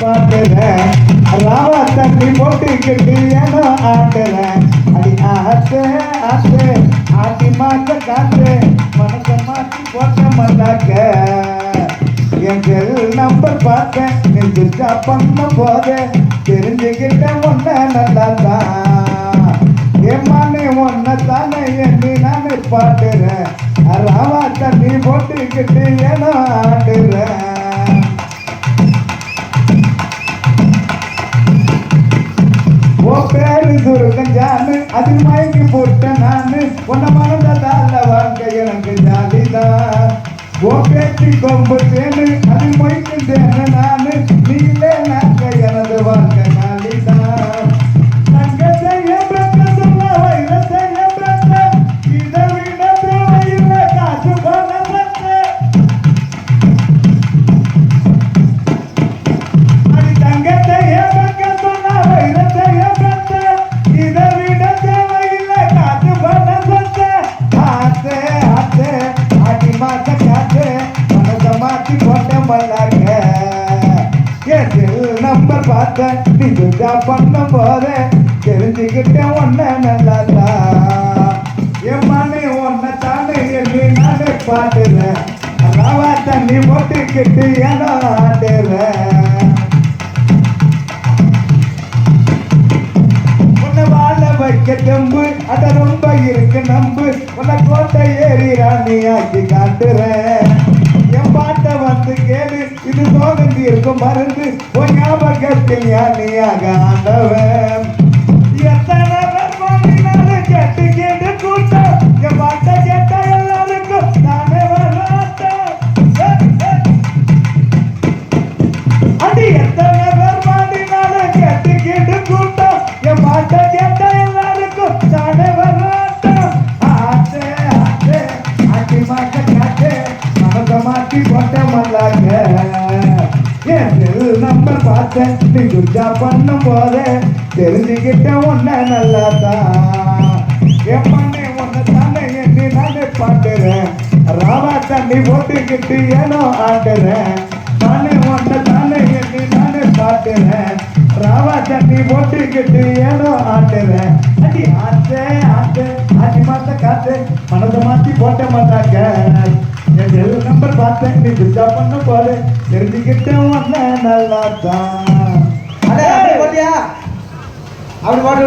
பாட்டுறேன் ராவா தண்ணி போட்டுக்கிட்டு ஏனோ ஆட்டுறேன் அடி ஆட்டு ஆட்டு ஆட்டி மாத்த காட்டு மனசை மாற்றி போட்ட மாட்டாக்க என் செல் நம்பர் பார்த்தேன் நீ சுத்தா பண்ண போதே தெரிஞ்சுக்கிட்ட ஒன்ன நல்லாதான் ஏமானே ஒன்ன தானே எண்ணி நானே பாட்டுறேன் ராவா தண்ணி போட்டுக்கிட்டு ஏனோ ஆடுறேன் பேரு துருக்கஞ்சானு அதில் மயங்கி போட்ட நானு உன்ன மனதால வாழ்க்கை எனக்கு ஜாலிதான் ஓ பேச்சு கொம்பு தேனு அதில் மொய்க்கு தேன நானு நீங்களே நாக்க எனது வாழ்க்கை ஜாலிதான் தங்கத்தை என் சொல்ல வைரத்தை என் இதை விட தேவையில்லை காசு பணத்தை அடி தங்கத்தை என் சொன்ன வைரத்தை நம்பர் பார்த்தேன் நீ சுத்தா பண்ண போதே தெரிஞ்சுக்கிட்டேன் ஒன்ன நல்லாதா என் மனை ஒன்ன தானே எண்ணி நானே பாட்டுறேன் ராவா தண்ணி போட்டுக்கிட்டு ஏனோ ஆட்டுறேன் உன்னை வாழ வைக்க தெம்பு அத ரொம்ப இருக்கு நம்பு உன்னை கோட்டை ஏறி ராணி ஆக்கி காட்டுறேன் என் பாட்டை வந்து கேளு இது சோகந்தி இருக்கும் மருந்து உன் ஞாபகத்தில் யானையாக ஆண்டவன் எத்தனை பேர் கேட்டு கேட்டு கூட்டம் என் பாட்டை கேட்ட எல்லாருக்கும் நானே வரலாட்டேன் அடி எத்தனை பேர் பாடினாலும் கேட்டு கேட்டு கூட்டம் என் பாட்டை கேட்ட எல்லாருக்கும் நானே வரலாட்டேன் ஆட்டே ஆட்டே ஆட்டி மாட்ட காட்டே மாத்தி போட்ட மல்லாங்க என் நம்பர் பார்த்தேன் நீ சுத்தா பண்ணும் போதே தெரிஞ்சுக்கிட்ட ஒன்ன நல்லாதான் என் பண்ணே ஒன்ன தானே எண்ணி நானே பாட்டுறேன் ராவா தண்ணி போட்டுக்கிட்டு ஏனோ ஆட்டுறேன் நானே ஒன்ன தானே எண்ணி நானே பாட்டுறேன் ராவா தண்ணி போட்டுக்கிட்டு ஏனோ ஆட்டுறேன் அடி ஆட்டே ஆட்டு ஆட்டி மாத்த காத்து மனதை மாத்தி போட்ட மாட்டாங்க என் நம்பர் பார்த்தேன் நீ சுத்தா பண்ண போது தெரிஞ்சுக்கிட்டேன் ஒன்ன நல்லா தான் அப்படி